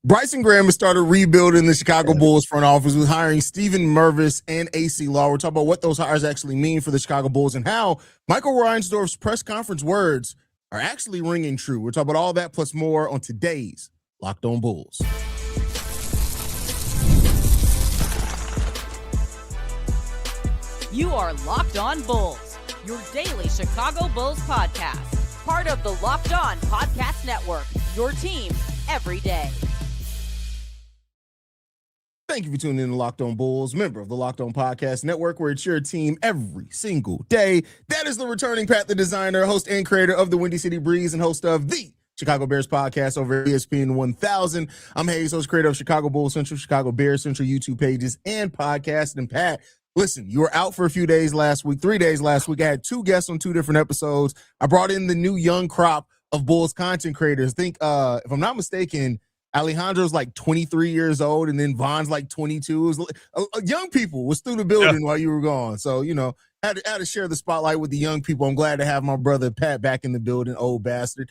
Bryson Graham has started rebuilding the Chicago Bulls front office with hiring Stephen Mervis and Acie. We're talking about what those hires actually mean for the Chicago Bulls and how Michael Reinsdorf's press conference words are actually ringing true. We're talking about all that plus more on today's Locked On Bulls. You are Locked On Bulls, your daily Chicago Bulls podcast. Part of the Locked On Podcast Network, your team every day. Thank you for tuning in to Locked On Bulls, member of the Locked On Podcast Network, where it's your team every single day. That is the returning Pat, the designer, host and creator of the Windy City Breeze, and host of the Chicago Bears podcast over at ESPN 1000. I'm Haize, host, creator of Chicago Bulls Central, Chicago Bears Central YouTube pages, and podcast. And Pat, listen, you were out for a few days last week, 3 days last week. I had 2 guests on 2 different episodes. I brought in the new young crop of Bulls content creators. I think, if I'm not mistaken, Alejandro's like 23 years old, and then Von's like 22. It was, young people was through the building while you were gone. So, you know, had to share the spotlight with the young people. I'm glad to have my brother Pat back in the building, old bastard.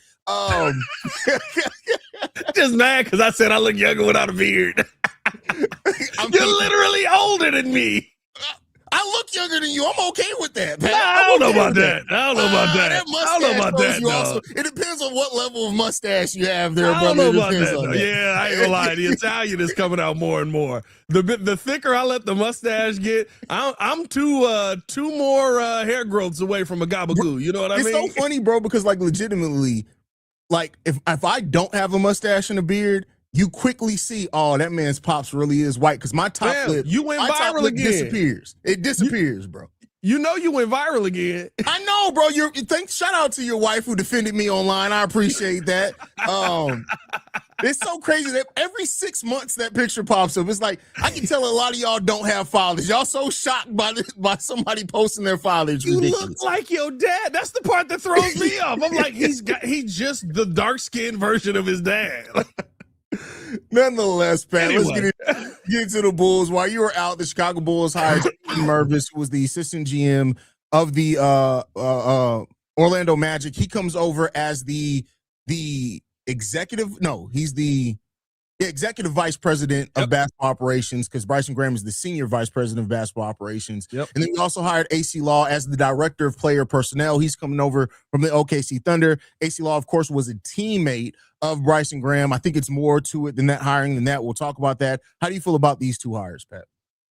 Just mad because I said I look younger without a beard. You're literally older than me. I look younger than you. I'm okay with that, Pat. I don't know about that. I don't know about that. I don't know about that. It depends on what level of mustache you have there, brother. I don't know about that. Yeah, I ain't gonna lie. The Italian is coming out more and more. The thicker I let the mustache get, I'm two more hair growths away from a gabagoo. You know what I mean? It's so funny, bro, because like legitimately, like if I don't have a mustache and a beard, you quickly see, oh, that man's pops really is white, because my top lip, you went viral again. Disappears. It disappears, bro. You know you went viral again. I know, bro. Shout out to your wife who defended me online. I appreciate that. It's so crazy that every 6 months that picture pops up. It's like I can tell a lot of y'all don't have fathers. Y'all so shocked by somebody posting their father. It's ridiculous. You look like your dad. That's the part that throws me off. I'm like, he's just the dark skinned version of his dad. Nonetheless, Pat, anyway. Let's get into the Bulls. While you were out, the Chicago Bulls hired Mervis, who was the assistant GM of the Orlando Magic. He comes over as the executive. No, he's the executive vice president of basketball operations, because Bryson Graham is the senior vice president of basketball operations. And then we also hired Acie as the director of player personnel. He's coming over from the OKC Thunder. Acie, of course, was a teammate of Bryson Graham. I think it's more to it than that hiring than that. We'll talk about that. How do you feel about these 2 hires, Pat?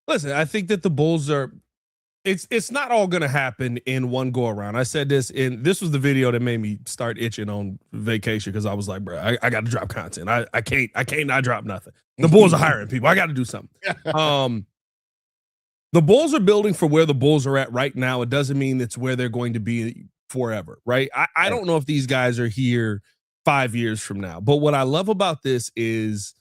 Listen, I think that the Bulls are, it's not all going to happen in one go around. I said this was the video that made me start itching on vacation, because I was like, bro, I got to drop content. I can't not drop nothing. The Bulls are hiring people. I got to do something. The Bulls are building for where the Bulls are at right now. It doesn't mean it's where they're going to be forever, right? I don't know if these guys are here 5 years from now. But what I love about this is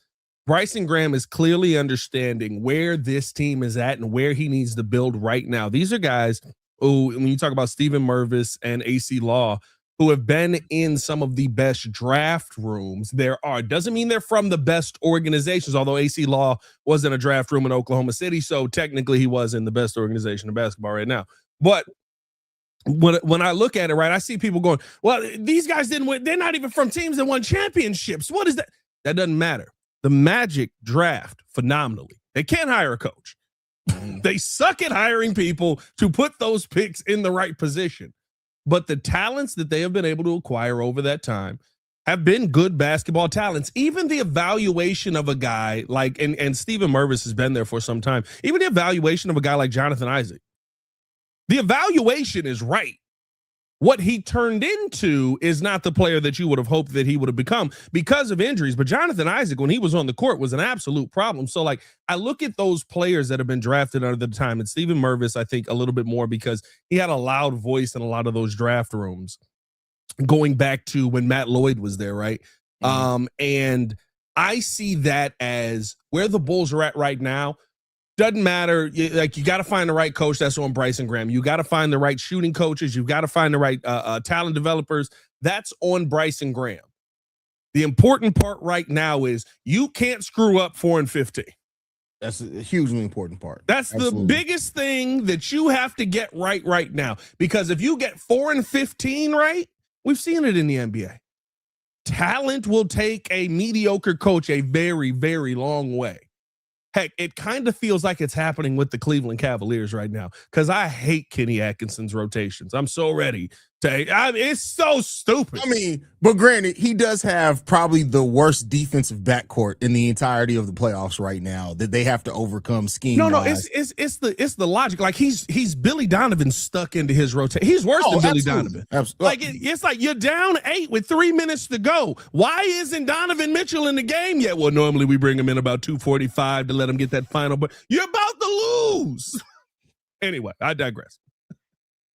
Bryson Graham is clearly understanding where this team is at and where he needs to build right now. These are guys who, when you talk about Stephen Mervis and Acie, who have been in some of the best draft rooms there are. Doesn't mean they're from the best organizations, although Acie was in a draft room in Oklahoma City, so technically he was in the best organization of basketball right now. But when I look at it, right, I see people going, well, these guys didn't win. They're not even from teams that won championships. What is that? That doesn't matter. The Magic draft phenomenally. They can't hire a coach. They suck at hiring people to put those picks in the right position. But the talents that they have been able to acquire over that time have been good basketball talents. Even the evaluation of a guy like, and Stephen Mervis has been there for some time, even the evaluation of a guy like Jonathan Isaac. The evaluation is right. What he turned into is not the player that you would have hoped that he would have become because of injuries. But Jonathan Isaac, when he was on the court, was an absolute problem. So, like, I look at those players that have been drafted under the time, and Stephen Mervis, I think, a little bit more because he had a loud voice in a lot of those draft rooms going back to when Matt Lloyd was there, right? And I see that as where the Bulls are at right now. Doesn't matter. Like, you got to find the right coach. That's on Bryson Graham. You got to find the right shooting coaches. You've got to find the right talent developers. That's on Bryson Graham. The important part right now is you can't screw up 4-15. That's a hugely important part. That's the biggest thing that you have to get right now. Because if you get 4-15 right, we've seen it in the NBA. talent will take a mediocre coach a very, very long way. Heck, it kind of feels like it's happening with the Cleveland Cavaliers right now because I hate Kenny Atkinson's rotations. I'm so ready to. It's so stupid. I mean, but granted, he does have probably the worst defensive backcourt in the entirety of the playoffs right now that they have to overcome scheme. No, it's the logic. Like he's Billy Donovan stuck into his rotation. He's worse than Billy Donovan. Absolutely. Like it's like you're down 8 with 3 minutes to go. Why isn't Donovan Mitchell in the game yet? Well, normally we bring him in about 2:45 to let him get that final, but you're about to lose. Anyway, I digress.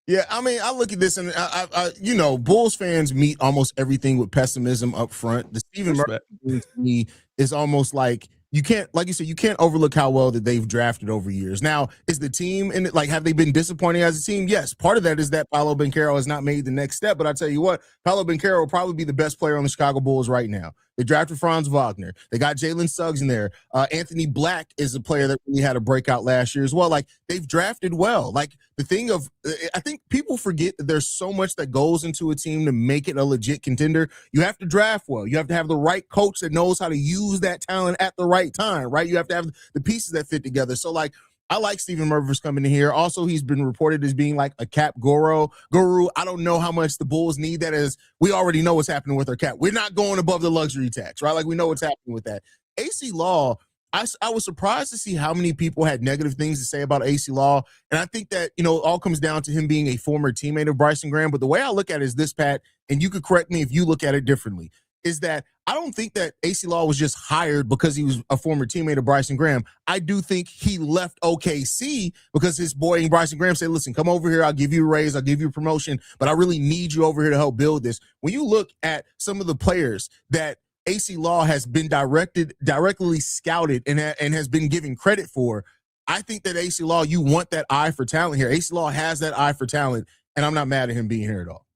Yeah, I mean, I look at this and I Bulls fans meet almost everything with pessimism up front. The Stephen Mervis to me is almost like you can't, like you said, you can't overlook how well that they've drafted over years. Now, is the team in it, like, have they been disappointing as a team? Yes. Part of that is that Paolo Banchero has not made the next step, but I tell you what, Paolo Banchero will probably be the best player on the Chicago Bulls right now. They drafted Franz Wagner. They got Jalen Suggs in there. Anthony Black is a player that really had a breakout last year as well. Like, they've drafted well. Like, the thing of, I think people forget that there's so much that goes into a team to make it a legit contender. You have to draft well. You have to have the right coach that knows how to use that talent at the right time, right? You have to have the pieces that fit together. So, like, I like Stephen Mervis coming in here. Also, he's been reported as being like a cap guru. I don't know how much the Bulls need that, as we already know what's happening with our cap. We're not going above the luxury tax, right? Like, we know what's happening with that. Acie Law, I was surprised to see how many people had negative things to say about Acie Law. And I think that, it all comes down to him being a former teammate of Bryson Graham. But the way I look at it is this, Pat, and you could correct me if you look at it differently, is that I don't think that Acie Law was just hired because he was a former teammate of Bryson Graham. I do think he left OKC because his boy Bryson Graham said, listen, come over here. I'll give you a raise. I'll give you a promotion, but I really need you over here to help build this. When you look at some of the players that Acie Law has been directly scouted and has been given credit for, I think that Acie Law, you want that eye for talent here. Acie Law has that eye for talent, and I'm not mad at him being here at all.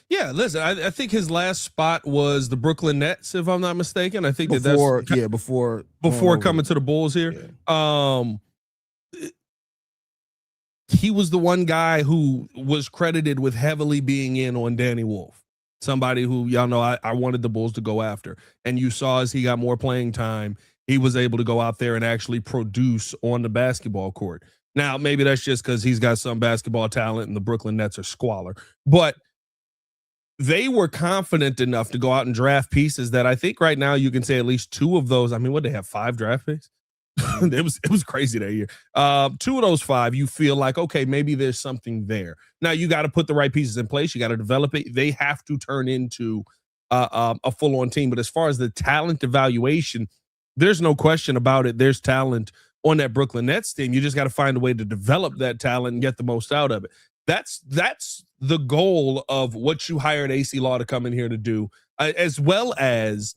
Yeah, listen, I think his last spot was the Brooklyn Nets, if I'm not mistaken. I think before coming to the Bulls here. Yeah. He was the one guy who was credited with heavily being in on Danny Wolf, somebody who y'all know I wanted the Bulls to go after. And you saw as he got more playing time, he was able to go out there and actually produce on the basketball court. Now, maybe that's just because he's got some basketball talent and the Brooklyn Nets are squalor, but they were confident enough to go out and draft pieces that I think right now you can say at least 2 of those. I mean, what, they have 5 draft picks? It was crazy that year. 2 of those 5, you feel like, okay, maybe there's something there. Now you got to put the right pieces in place. You got to develop it. They have to turn into a full-on team. But as far as the talent evaluation, there's no question about it. There's talent on that Brooklyn Nets team. You just got to find a way to develop that talent and get the most out of it. That's the goal of what you hired Acie Law to come in here to do, as well as,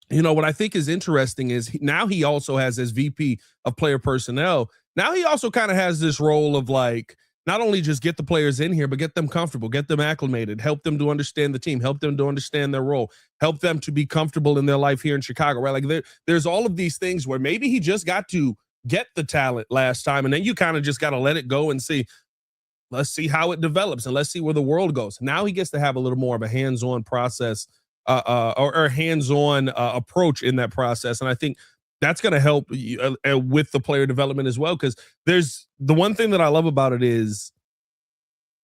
what I think is interesting is now he also has, as VP of player personnel, now he also kind of has this role of, like, not only just get the players in here, but get them comfortable, get them acclimated, help them to understand the team, help them to understand their role, help them to be comfortable in their life here in Chicago, right? Like there's all of these things where maybe he just got to get the talent last time, and then you kind of just got to let it go and see. Let's see how it develops, and let's see where the world goes. Now he gets to have a little more of a hands-on process or hands-on approach in that process. And I think that's going to help with the player development as well, because there's the one thing that I love about it is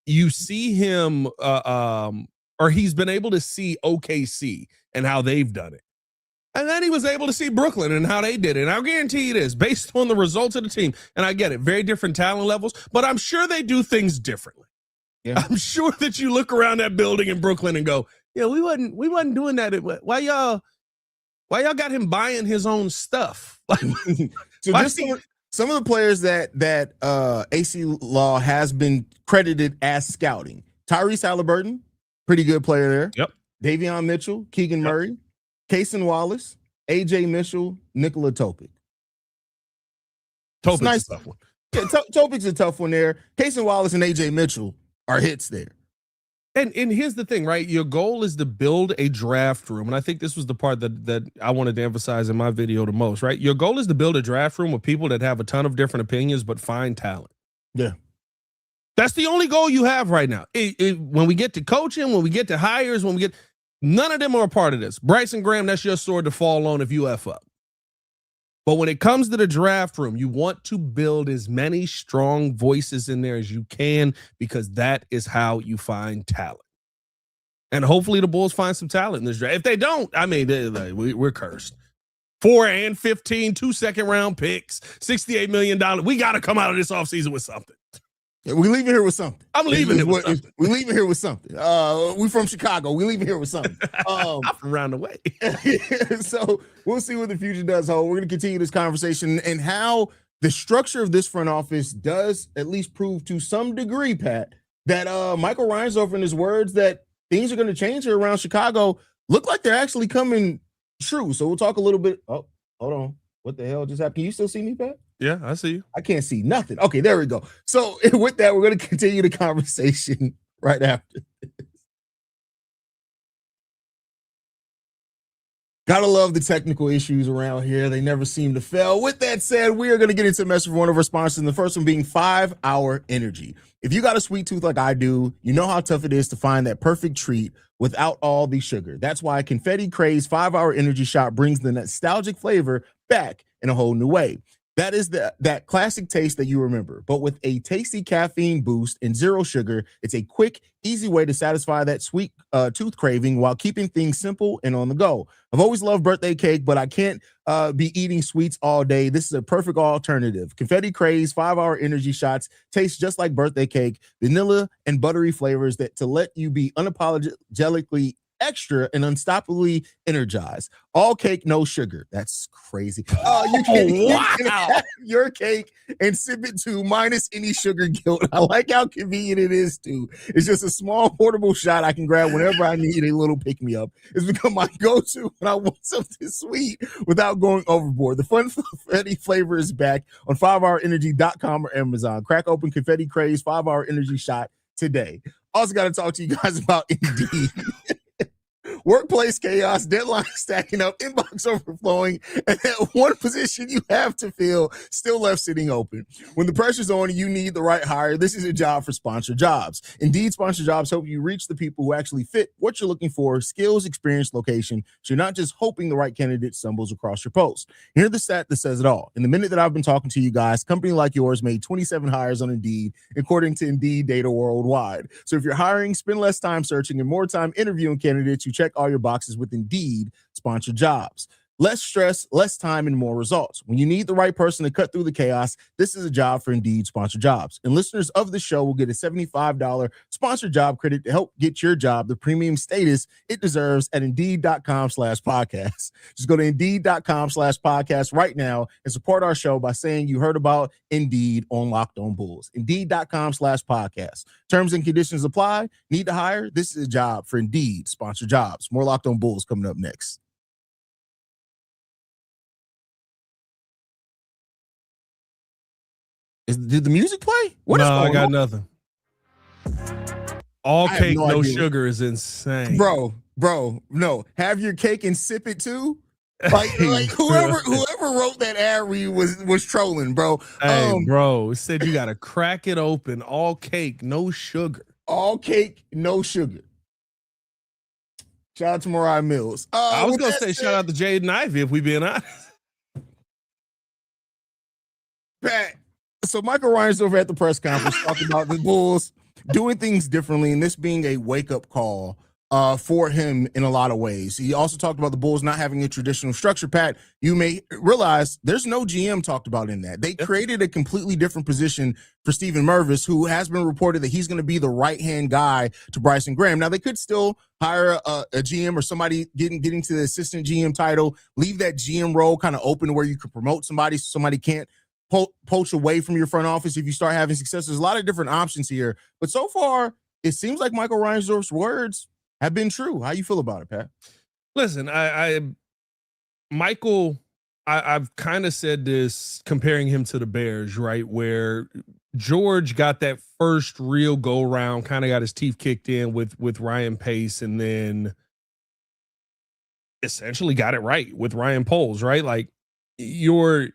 you see him or he's been able to see OKC and how they've done it. And then he was able to see Brooklyn and how they did it. And I'll guarantee you this, based on the results of the team, and I get it, very different talent levels, but I'm sure they do things differently. Yeah. I'm sure that you look around that building in Brooklyn and go, yeah, we wasn't doing that. Why y'all got him buying his own stuff? So just some of the players that Acie Law has been credited as scouting. Tyrese Halliburton, pretty good player there. Yep. Davion Mitchell, Keegan Murray, Cason Wallace, AJ Mitchell, Nikola Topic. Topic's nice. a tough one. Yeah, Topic's a tough one there. Cason Wallace and AJ Mitchell are hits there. And here's the thing, right? Your goal is to build a draft room. And I think this was the part that I wanted to emphasize in my video the most, right? Your goal is to build a draft room with people that have a ton of different opinions, but find talent. Yeah. That's the only goal you have right now. When we get to coaching, when we get to hires, None of them are a part of this. Bryson Graham, that's your sword to fall on if you F up. But when it comes to the draft room, you want to build as many strong voices in there as you can, because that is how you find talent. And hopefully the Bulls find some talent in this draft. If they don't, I mean, we're cursed. 4 and 15, 2 second-round picks, $68 million. We got to come out of this offseason with something. Yeah, we leaving here with something. I'm leaving here with something. We leaving here with something. We from Chicago. We leaving here with something. I'm from around the way. So we'll see what the future does hold. We're going to continue this conversation and how the structure of this front office does at least prove to some degree, Pat, that Michael Reinsdorf and his words that things are going to change here around Chicago look like they're actually coming true. So we'll talk a little bit. Oh, hold on. What the hell just happened? Can you still see me, Pat? Yeah, I see you. I can't see nothing. Okay, there we go. So with that, we're going to continue the conversation right after this. Gotta love the technical issues around here. They never seem to fail. With that said, we are going to get into a message from one of our sponsors, and the first one being 5 Hour Energy. If you got a sweet tooth like I do, you know how tough it is to find that perfect treat without all the sugar. That's why Confetti Craze 5 Hour Energy Shot brings the nostalgic flavor back in a whole new way. That is that classic taste that you remember, but with a tasty caffeine boost and zero sugar. It's a quick, easy way to satisfy that sweet tooth craving while keeping things simple and on the go. I've always loved birthday cake, but I can't be eating sweets all day. This is a perfect alternative. Confetti Craze 5 Hour Energy Shots taste just like birthday cake, vanilla and buttery flavors that to let you be unapologetically extra and unstoppably energized. All cake, no sugar. That's crazy. You can have your cake and sip it too, minus any sugar guilt. I like how convenient it is too. It's just a small portable shot I can grab whenever I need a little pick-me-up. It's become my go-to when I want something sweet without going overboard. The fun confetti flavor is back on 5hourenergy.com or Amazon. Crack open Confetti Craze 5 Hour Energy Shot today. Also got to talk to you guys about Indeed. Workplace chaos, deadlines stacking up, inbox overflowing, and that one position you have to fill still left sitting open. When the pressure's on and you need the right hire, this is a job for Sponsored Jobs. Indeed, Sponsored Jobs help you reach the people who actually fit what you're looking for, skills, experience, location, so you're not just hoping the right candidate stumbles across your post. Here's the stat that says it all. In the minute that I've been talking to you guys, a company like yours made 27 hires on Indeed, according to Indeed data worldwide. So if you're hiring, spend less time searching and more time interviewing candidates. You check all your boxes with Indeed Sponsored Jobs. Less stress, less time, and more results. When you need the right person to cut through the chaos, this is a job for Indeed Sponsored Jobs. And listeners of the show will get a $75 sponsored job credit to help get your job the premium status it deserves at Indeed.com/podcast. Just go to Indeed.com/podcast right now and support our show by saying you heard about Indeed on Locked On Bulls. Indeed.com/podcast. Terms and conditions apply. Need to hire? This is a job for Indeed Sponsored Jobs. More Locked On Bulls coming up next. Did the music play? No, I got nothing. All cake, no idea. sugar is insane. Bro, no. Have your cake and sip it too? Like whoever wrote that ad read was trolling, bro. Hey, bro, it said you got to crack it open. All cake, no sugar. All cake, no sugar. Shout out to Mariah Mills. I was going to say shout out to Jaden Ivey, if we being honest. Pat. So Michael Reinsdorf at the press conference talking about the Bulls doing things differently, and this being a wake-up call for him in a lot of ways. He also talked about the Bulls not having a traditional structure. Pat, you may realize there's no GM talked about in that. They created a completely different position for Stephen Mervis, who has been reported that he's going to be the right-hand guy to Bryson Graham. Now, they could still hire a GM or somebody getting to the assistant GM title, leave that GM role kind of open to where you could promote somebody so somebody can't poach away from your front office if you start having success. There's a lot of different options here, but so far it seems like Michael Reinsdorf's words have been true. How you feel about it, Pat? Listen, I've kind of said this comparing him to the Bears, right? Where George got that first real go round, kind of got his teeth kicked in with Ryan Pace, and then essentially got it right with Ryan Poles, right? Like you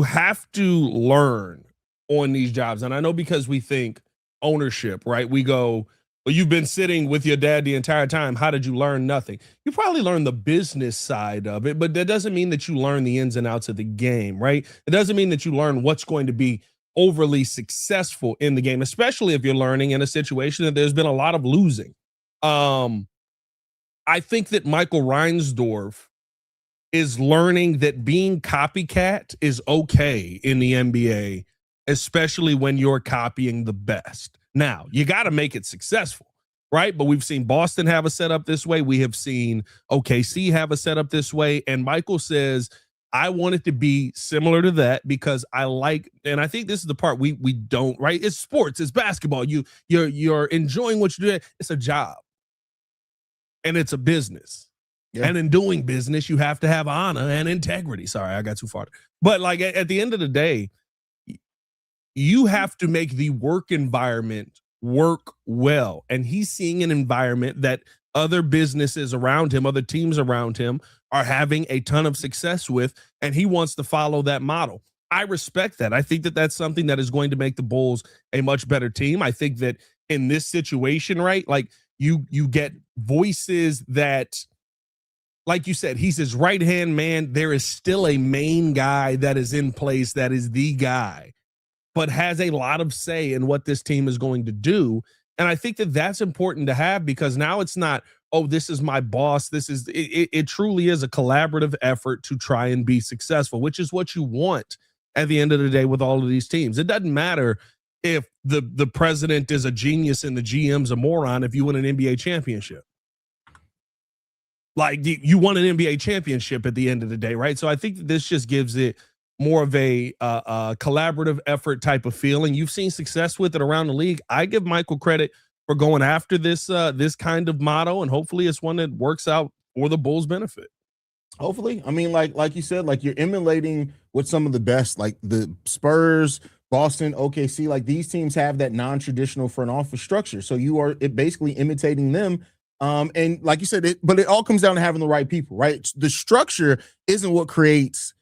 have to learn on these jobs. And I know because we think ownership, right? We go, Well, you've been sitting with your dad the entire time. How did you learn nothing? You probably learned the business side of it, but that doesn't mean that you learn the ins and outs of the game, right? It doesn't mean that you learn what's going to be overly successful in the game, especially if you're learning in a situation that there's been a lot of losing. I think that Michael Reinsdorf is learning that being copycat is okay in the NBA, especially when you're copying the best. Now, you got to make it successful, right? But we've seen Boston have a setup this way. We have seen OKC have a setup this way. And Michael says, I want it to be similar to that because I like, and I think this is the part we don't, right? It's sports, it's basketball. You're enjoying what you're doing. It's a job and it's a business. Yeah. And in doing business, you have to have honor and integrity. Sorry, I got too far. But like at the end of the day, you have to make the work environment work well. And he's seeing an environment that other businesses around him, other teams around him are having a ton of success with, and he wants to follow that model. I respect that. I think that that's something that is going to make the Bulls a much better team. I think that in this situation, right, like you get voices that, like you said, he's his right-hand man. There is still a main guy that is in place that is the guy, but has a lot of say in what this team is going to do. And I think that that's important to have because now it's not, oh, this is my boss. It truly is a collaborative effort to try and be successful, which is what you want at the end of the day with all of these teams. It doesn't matter if the president is a genius and the GM's a moron if you win an NBA championship. Like you won an NBA championship at the end of the day, right? So I think that this just gives it more of a collaborative effort type of feeling. You've seen success with it around the league. I give Michael credit for going after this kind of motto, and hopefully it's one that works out for the Bulls' benefit. Hopefully. I mean, like you said, like you're emulating what some of the best, like the Spurs, Boston, OKC, like these teams have that non-traditional front office structure. So you are basically imitating them. And like you said, but it all comes down to having the right people, right? The structure isn't what creates,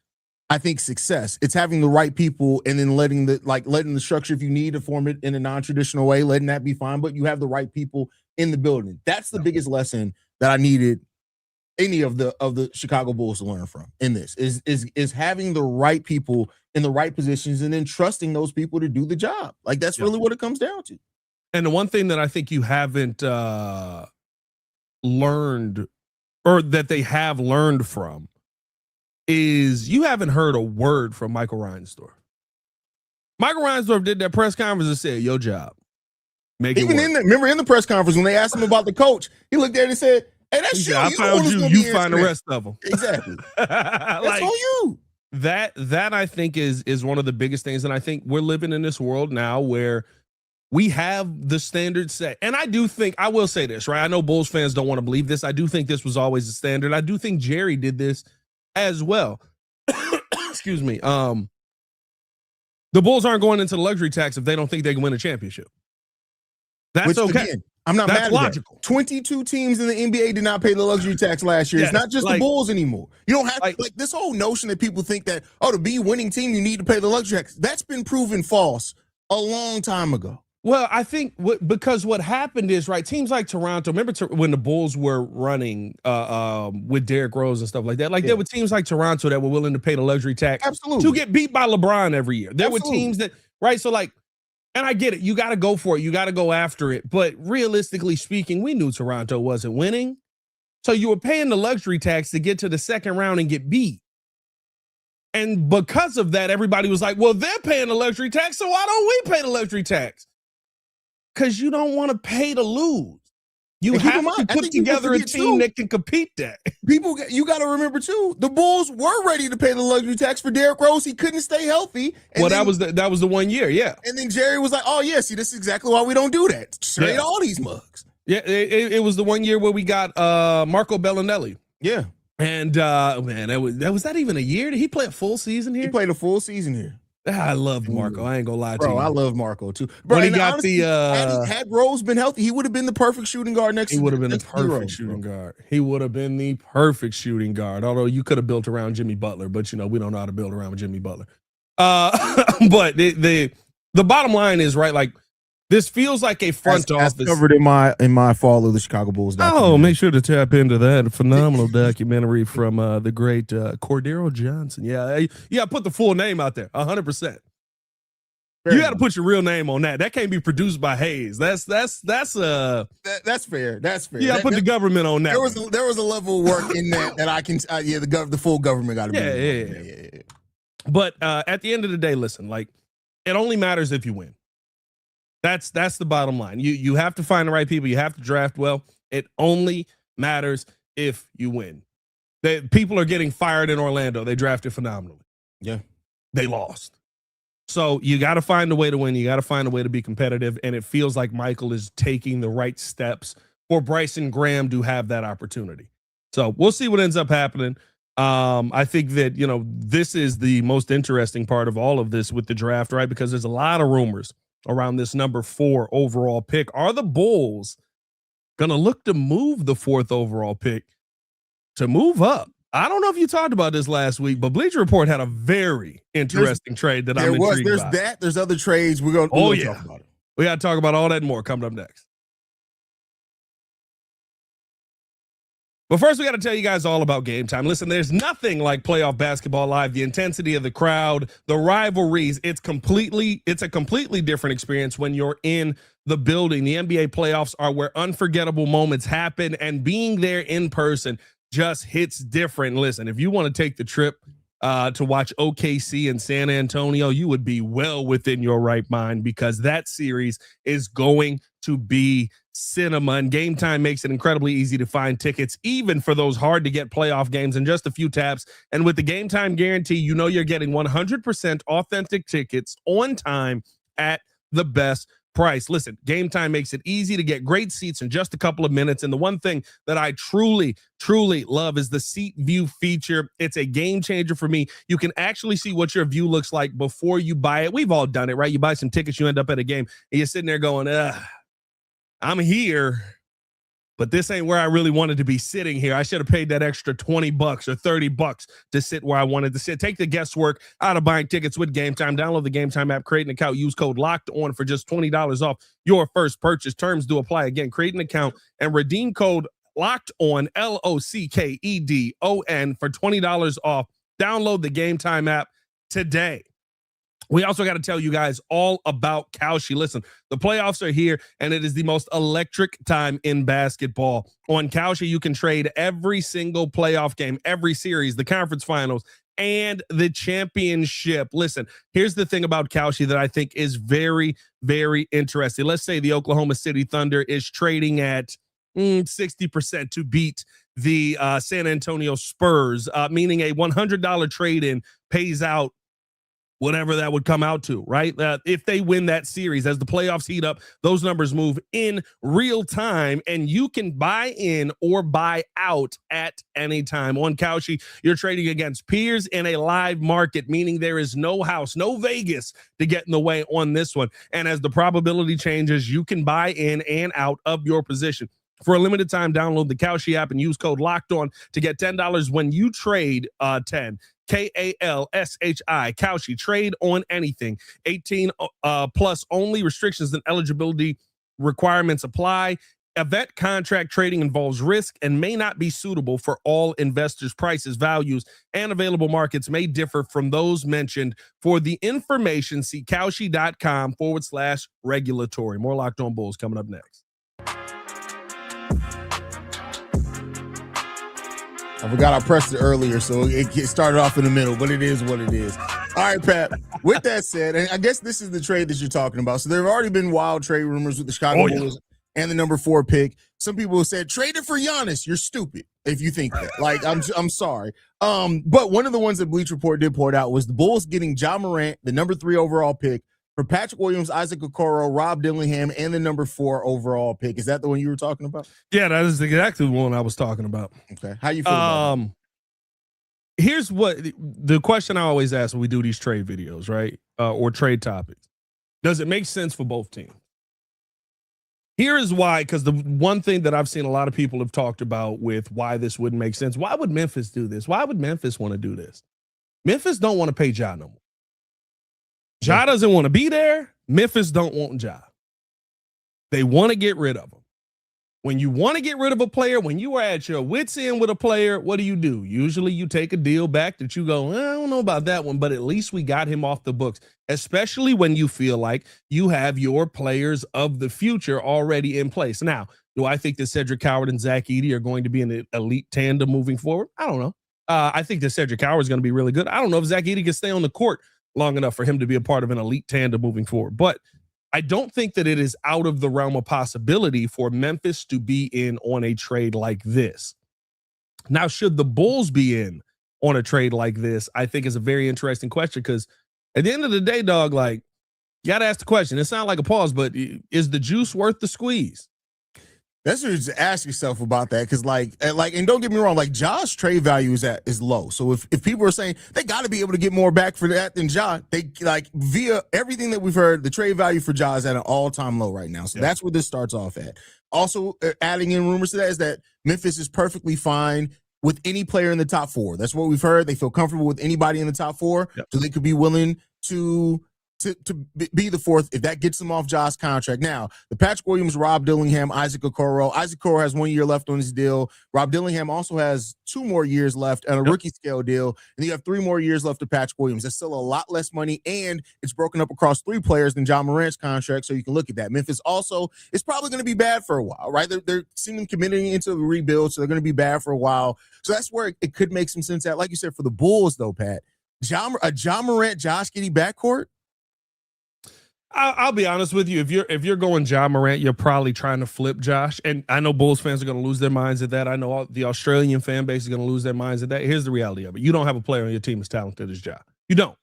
I think, success. It's having the right people and then letting the structure, if you need to form it in a non-traditional way, letting that be fine, but you have the right people in the building. That's the biggest lesson that I needed any of the Chicago Bulls to learn from in this is having the right people in the right positions and then trusting those people to do the job. Like that's really what it comes down to. And the one thing that I think you haven't learned, or that they have learned from, is you haven't heard a word from Michael Reinsdorf. Michael Reinsdorf did that press conference and said, your job. Remember in the press conference when they asked him about the coach, he looked there and said, hey, that's you. I found you find the rest of them. Exactly. That's on you. That I think is one of the biggest things. And I think we're living in this world now where we have the standard set. And I do think, I will say this, right? I know Bulls fans don't want to believe this. I do think this was always the standard. I do think Jerry did this as well. Excuse me. The Bulls aren't going into the luxury tax if they don't think they can win a championship. That's okay. Again, I'm not That's mad at logical. That. 22 teams in the NBA did not pay the luxury tax last year. Yes, it's not just the Bulls anymore. You don't have like this whole notion that people think that, oh, to be a winning team, you need to pay the luxury tax. That's been proven false a long time ago. Well, I think because what happened is, right, teams like Toronto, remember when the Bulls were running with Derrick Rose and stuff like that? Like there were teams like Toronto that were willing to pay the luxury tax to get beat by LeBron every year. There were teams that, right, so like, and I get it. You got to go for it. You got to go after it. But realistically speaking, we knew Toronto wasn't winning. So you were paying the luxury tax to get to the second round and get beat. And because of that, everybody was like, well, they're paying the luxury tax, so why don't we pay the luxury tax? Because you don't want to pay to lose. You have to put together a team that can compete that. You got to remember, too, the Bulls were ready to pay the luxury tax for Derrick Rose. He couldn't stay healthy. Well, that was the 1 year, yeah. And then Jerry was like, oh, yeah, see, this is exactly why we don't do that. Trade all these mugs. Yeah, it was the 1 year where we got Marco Bellinelli. Yeah. And, man, was that even a year? Did he play a full season here? He played a full season here. I loved Marco. I ain't gonna lie to you. I love Marco too. Bro, when he got honestly, had Rose been healthy, he would have been the perfect shooting guard next. He would have been the perfect shooting guard. He would have been the perfect shooting guard. Although you could have built around Jimmy Butler, but we don't know how to build around Jimmy Butler. But the bottom line is, right, like This feels like a front That's office. covered in my fall of the Chicago Bulls documentary. Oh, make sure to tap into that phenomenal documentary from the great Cordero Johnson. Yeah, put the full name out there, 100%. You got to put your real name on that. That can't be produced by Haize. That's fair. That's fair. Yeah, put the government on that. There was a level of work in that I can. The full government got to be. Yeah. But at the end of the day, listen, like it only matters if you win. That's the bottom line. You have to find the right people. You have to draft well. It only matters if you win. People are getting fired in Orlando. They drafted phenomenally. Yeah, they lost. So you got to find a way to win. You got to find a way to be competitive. And it feels like Michael is taking the right steps for Bryson Graham to have that opportunity. So we'll see what ends up happening. I think that, this is the most interesting part of all of this with the draft, right? Because there's a lot of rumors around this number 4 overall pick. Are the Bulls going to look to move the 4th overall pick to move up? I don't know if you talked about this last week, but Bleacher Report had a very interesting trade that I'm intrigued by. There's other trades. We're going to talk about it. We got to talk about all that and more coming up next. But first, we got to tell you guys all about Game Time. Listen, there's nothing like playoff basketball live. The intensity of the crowd, the rivalries, it's a completely different experience when you're in the building. The NBA playoffs are where unforgettable moments happen, and being there in person just hits different. Listen, if you want to take the trip to watch OKC and San Antonio, you would be well within your right mind, because that series is going to be cinema, and Game Time makes it incredibly easy to find tickets, even for those hard to get playoff games, in just a few taps. And with the Game Time guarantee, you're getting 100% authentic tickets on time at the best price. Listen, Game Time makes it easy to get great seats in just a couple of minutes. And the one thing that I truly love is the seat view feature. It's a game changer for me. You can actually see what your view looks like before you buy it. We've all done it, right? You buy some tickets, you end up at a game, and you're sitting there going, I'm here, but this ain't where I really wanted to be sitting here. I should have paid that extra $20 or $30 to sit where I wanted to sit. Take the guesswork out of buying tickets with Game Time. Download the Game Time app, create an account, use code LOCKEDON for just $20 off your first purchase. Terms do apply. Again, create an account and redeem code LOCKEDON, LOCKEDON, for $20 off. Download the Game Time app today. We also got to tell you guys all about Kalshi. Listen, the playoffs are here, and it is the most electric time in basketball. On Kalshi, you can trade every single playoff game, every series, the conference finals, and the championship. Listen, here's the thing about Kalshi that I think is very, very interesting. Let's say the Oklahoma City Thunder is trading at 60% to beat the San Antonio Spurs, meaning a $100 trade-in pays out whatever that would come out to, right? If they win that series, as the playoffs heat up, those numbers move in real time, and you can buy in or buy out at any time. On Kalshi, you're trading against peers in a live market, meaning there is no house, no Vegas to get in the way on this one. And as the probability changes, you can buy in and out of your position. For a limited time, download the Kalshi app and use code LOCKEDON to get $10 when you trade 10. KALSHI, Kalshi. Trade on anything. 18 plus only. Restrictions and eligibility requirements apply. Event contract trading involves risk and may not be suitable for all investors. Prices, values, and available markets may differ from those mentioned. For the information, see Kalshi.com/regulatory. More Locked On Bulls coming up next. I forgot I pressed it earlier, so it started off in the middle, but it is what it is. All right, Pat, with that said, and I guess this is the trade that you're talking about. So there have already been wild trade rumors with the Chicago Bulls and the number 4 pick. Some people have said, trade it for Giannis. You're stupid if you think that. Like, I'm sorry. But one of the ones that Bleach Report did point out was the Bulls getting Ja Morant, the number 3 overall pick, for Patrick Williams, Isaac Okoro, Rob Dillingham, and the number 4 overall pick. Is that the one you were talking about? Yeah, that is exactly the one I was talking about. Okay. How you feel about that? Here's what the question I always ask when we do these trade videos, right? Or trade topics. Does it make sense for both teams? Here is why, because the one thing that I've seen a lot of people have talked about with why this wouldn't make sense. Why would Memphis do this? Why would Memphis want to do this? Memphis don't want to pay Ja no more. Ja doesn't want to be there. Memphis don't want Ja. They want to get rid of him. When you want to get rid of a player, when you are at your wits' end with a player, what do? Usually you take a deal back that you go, I don't know about that one, but at least we got him off the books, especially when you feel like you have your players of the future already in place. Now, do I think that Cedric Howard and Zach Edey are going to be an elite tandem moving forward? I don't know. I think that Cedric Howard is going to be really good. I don't know if Zach Edey can stay on the court long enough for him to be a part of an elite tandem moving forward, but I don't think that it is out of the realm of possibility for Memphis to be in on a trade like this. Now, should the Bulls be in on a trade like this, I think is a very interesting question, because at the end of the day, dog, like, you got to ask the question. It sounds like a pause, but is the juice worth the squeeze? That's what you just ask yourself about that, because and don't get me wrong, like Ja's trade value is low. So if people are saying they got to be able to get more back for that than Ja, they via everything that we've heard, the trade value for Ja is at an all-time low right now. So that's where this starts off at. Also, adding in rumors to that is that Memphis is perfectly fine with any player in the top four. That's what we've heard. They feel comfortable with anybody in the top four, so they could be willing to be the fourth if that gets them off Ja's contract. Now, the Patrick Williams, Rob Dillingham, Isaac Okoro. Isaac Okoro has 1 year left on his deal. Rob Dillingham also has 2 more years left on a rookie scale deal. And you have 3 more years left of Patrick Williams. That's still a lot less money, and it's broken up across 3 players than Ja Morant's contract, so you can look at that. Memphis also is probably going to be bad for a while, right? They're seeming committing into a rebuild, so they're going to be bad for a while. So that's where it could make some sense at. Like you said, for the Bulls, though, Pat, a Ja Morant, Josh Giddey backcourt, I'll be honest with you. If you're going Ja Morant, you're probably trying to flip Josh. And I know Bulls fans are going to lose their minds at that. I know the Australian fan base is going to lose their minds at that. Here's the reality of it. You don't have a player on your team as talented as Ja. You don't.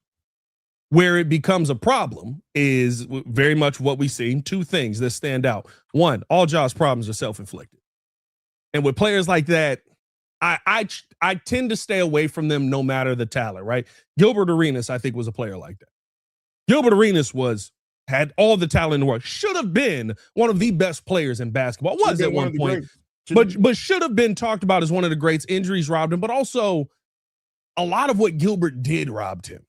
Where it becomes a problem is very much what we've seen. 2 things that stand out. 1, all Ja's problems are self-inflicted. And with players like that, I tend to stay away from them no matter the talent, right? Gilbert Arenas, I think, was a player like that. Gilbert Arenas had all the talent in the world, should have been one of the best players in basketball. Was at one point, but should have been talked about as one of the greats. Injuries robbed him, but also a lot of what Gilbert did robbed him.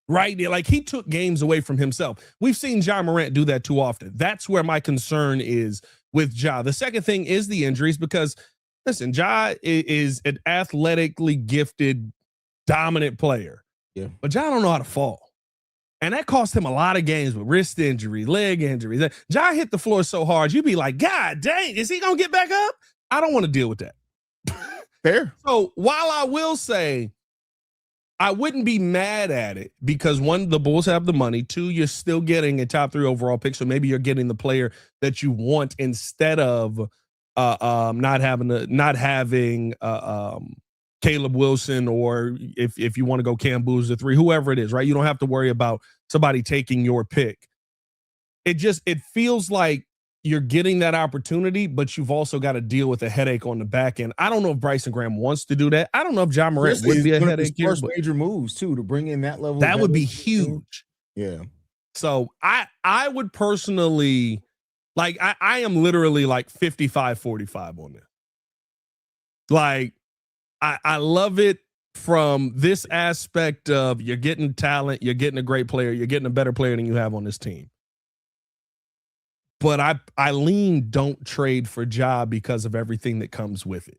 Right? Like, he took games away from himself. We've seen Ja Morant do that too often. That's where my concern is with Ja. The second thing is the injuries, because listen, Ja is an athletically gifted, dominant player. Yeah. But Ja don't know how to fall. And that cost him a lot of games with wrist injuries, leg injuries. Ja hit the floor so hard, you'd be like, God dang, is he going to get back up? I don't want to deal with that. Fair. So while I will say I wouldn't be mad at it, because 1, the Bulls have the money. 2, you're still getting a top 3 overall pick. So maybe you're getting the player that you want instead of not having Caleb Wilson, or if you want to go Cam Boozer 3, whoever it is, right? You don't have to worry about somebody taking your pick. It feels like you're getting that opportunity, but you've also got to deal with a headache on the back end. I don't know if Bryson Graham wants to do that. I don't know if Ja Morant would be a headache here. First major moves too, to bring in that level. That would be huge. Yeah. So I would personally, like, I am literally like 55-45 on this. Like, I love it from this aspect of you're getting talent, you're getting a great player, you're getting a better player than you have on this team. But I lean don't trade for Ja because of everything that comes with it.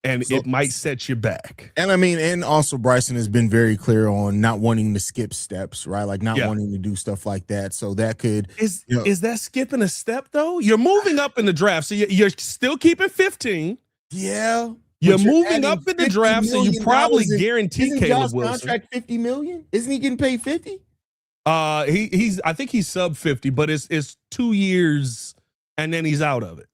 And it might set you back. And I mean, and also Bryson has been very clear on not wanting to skip steps, right? Like not wanting to do stuff like that. So that could is that skipping a step though? You're moving up in the draft, so you're still keeping 15. Yeah. You're moving up in the draft, so you probably guarantee Caleb Wilson. Contract $50 million? Isn't he getting paid 50? I think he's sub 50, but it's 2 years and then he's out of it.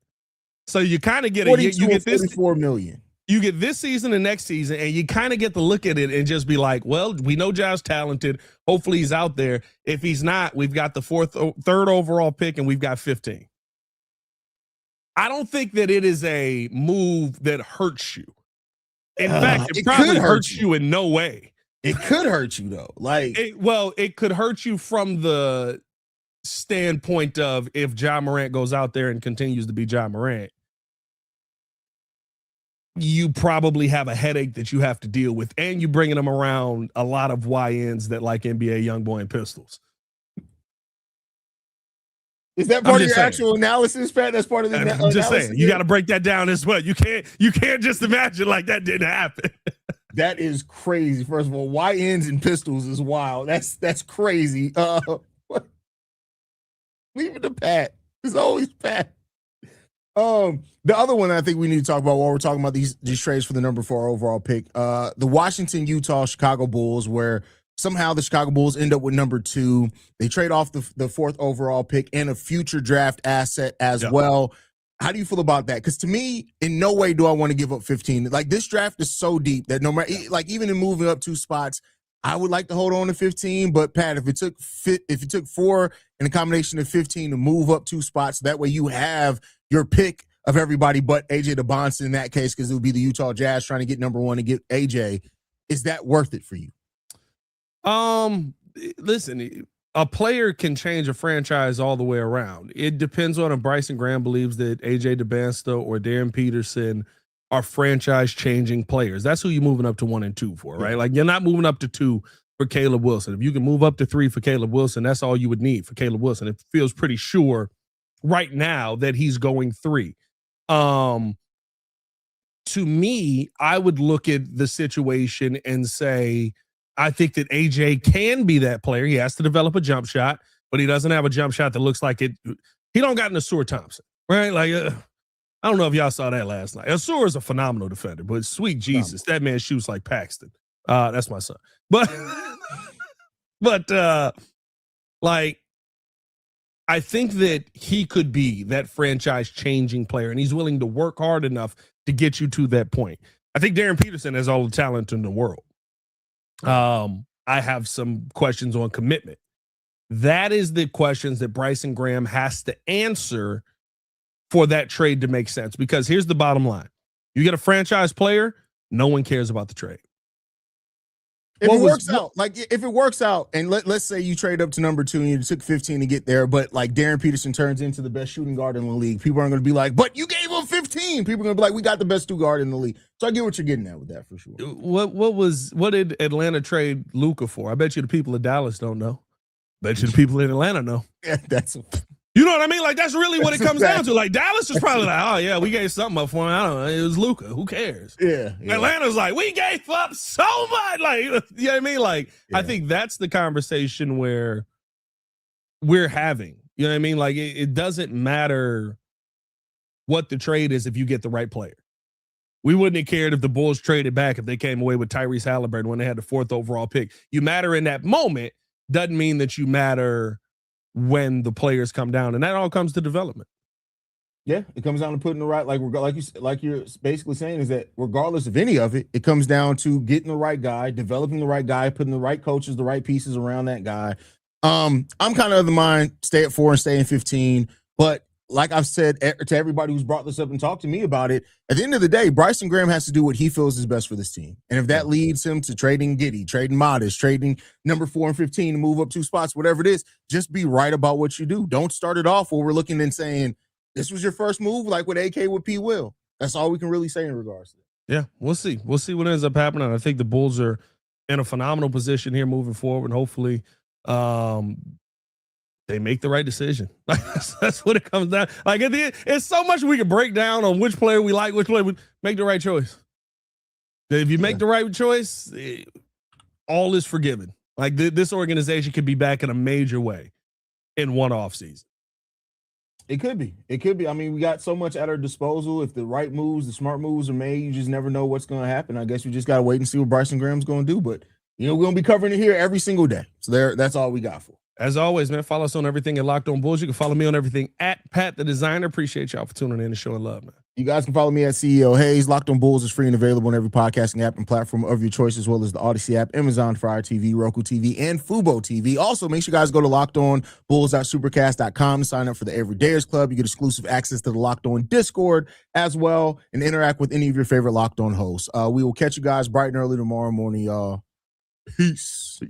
So you kind of get you get this $44 million. You get this season and next season, and you kind of get to look at it and just be like, well, we know Ja's talented. Hopefully he's out there. If he's not, we've got the 3rd overall pick, and we've got 15. I don't think that it is a move that hurts you. In fact, it probably hurts you in no way. It could hurt you though. Like, it could hurt you from the standpoint of if Ja Morant goes out there and continues to be Ja Morant, you probably have a headache that you have to deal with, and you bringing them around a lot of YNs that like NBA YoungBoy and Pistols. Is that part of your actual analysis, Pat? That's part of the I'm analysis. just saying, you got to break that down as well. You can't just imagine like that didn't happen. That is crazy. First of all, YNs and pistols is wild. That's crazy. What? Leave it to Pat. It's always Pat. The other one I think we need to talk about while we're talking about these trades for the number 4 overall pick, the Washington, Utah, Chicago Bulls, where somehow the Chicago Bulls end up with number 2. They trade off the 4th overall pick and a future draft asset as well. How do you feel about that? Because to me, in no way do I want to give up 15. Like, this draft is so deep that no matter, like, even in moving up 2 spots, I would like to hold on to 15. But Pat, if it took 4 and a combination of 15 to move up 2 spots, that way you have your pick of everybody but AJ DeBonson in that case, because it would be the Utah Jazz trying to get number 1 and get AJ. Is that worth it for you? Listen, a player can change a franchise all the way around. It depends on if Bryson Graham believes that AJ DeBansto or Darren Peterson are franchise-changing players. That's who you're moving up to 1 and 2 for, right? Like, you're not moving up to 2 for Caleb Wilson. If you can move up to 3 for Caleb Wilson, that's all you would need for Caleb Wilson. It feels pretty sure right now that he's going 3. To me, I would look at the situation and say, I think that AJ can be that player. He has to develop a jump shot, but he doesn't have a jump shot that looks like it. He don't got Nasur Thompson, right? Like, I don't know if y'all saw that last night. Nasur is a phenomenal defender, but sweet Jesus, that man shoots like Paxton. That's my son. But like, I think that he could be that franchise-changing player, and he's willing to work hard enough to get you to that point. I think Darren Peterson has all the talent in the world. I have some questions on commitment. That is the questions that Bryson Graham has to answer for that trade to make sense. Because here's the bottom line. You get a franchise player, no one cares about the trade. If it works out, and let's say you trade up to number 2 and you took 15 to get there, but like Darren Peterson turns into the best shooting guard in the league, people aren't going to be like, but you gave him 15. People are going to be like, we got the best 2 guard in the league. So I get what you're getting at with that for sure. What did Atlanta trade Luka for? I bet you the people of Dallas don't know. Bet you the people in Atlanta know. Yeah, you know what I mean? Like, that's really what it comes down to. Like, Dallas is probably like, oh, yeah, we gave something up for him. I don't know. It was Luka. Who cares? Yeah. Atlanta's like, we gave up so much. Like, you know what I mean? Like, I think that's the conversation where we're having. You know what I mean? Like, it doesn't matter what the trade is if you get the right player. We wouldn't have cared if the Bulls traded back if they came away with Tyrese Halliburton when they had the 4th overall pick. You matter in that moment doesn't mean that you matter when the players come down, and that all comes to development. Yeah, it comes down to putting the right, like you're basically saying, is that regardless of any of it, it comes down to getting the right guy, developing the right guy, putting the right coaches, the right pieces around that guy. I'm kind of the mind, stay at 4 and stay in 15, but like I've said to everybody who's brought this up and talked to me about it, at the end of the day, Bryson Graham has to do what he feels is best for this team. And if that leads him to trading Giddey, trading Modest, trading number 4 and 15 to move up 2 spots, whatever it is, just be right about what you do. Don't start it off where we're looking and saying, this was your first move, like with AK with P. Will. That's all we can really say in regards to that. Yeah, we'll see. We'll see what ends up happening. I think the Bulls are in a phenomenal position here moving forward. Hopefully, they make the right decision. That's what it comes down. Like, at the end, it's so much we can break down on which player we like, which player we make the right choice. If you make the right choice, all is forgiven. Like, this organization could be back in a major way in one offseason. It could be. It could be. I mean, we got so much at our disposal. If the right moves, the smart moves are made, you just never know what's going to happen. I guess we just got to wait and see what Bryson Graham's going to do. But, we're going to be covering it here every single day. So that's all we got for. As always, man, follow us on everything at Locked On Bulls. You can follow me on everything at Pat the Designer. Appreciate y'all for tuning in and showing love, man. You guys can follow me at CEO Haize. Locked On Bulls is free and available on every podcasting app and platform of your choice, as well as the Acie app, Amazon Fire TV, Roku TV, and Fubo TV. Also, make sure you guys go to LockedOnBulls.supercast.com to sign up for the Everydayers Club. You get exclusive access to the Locked On Discord as well, and interact with any of your favorite Locked On hosts. We will catch you guys bright and early tomorrow morning, y'all. Peace.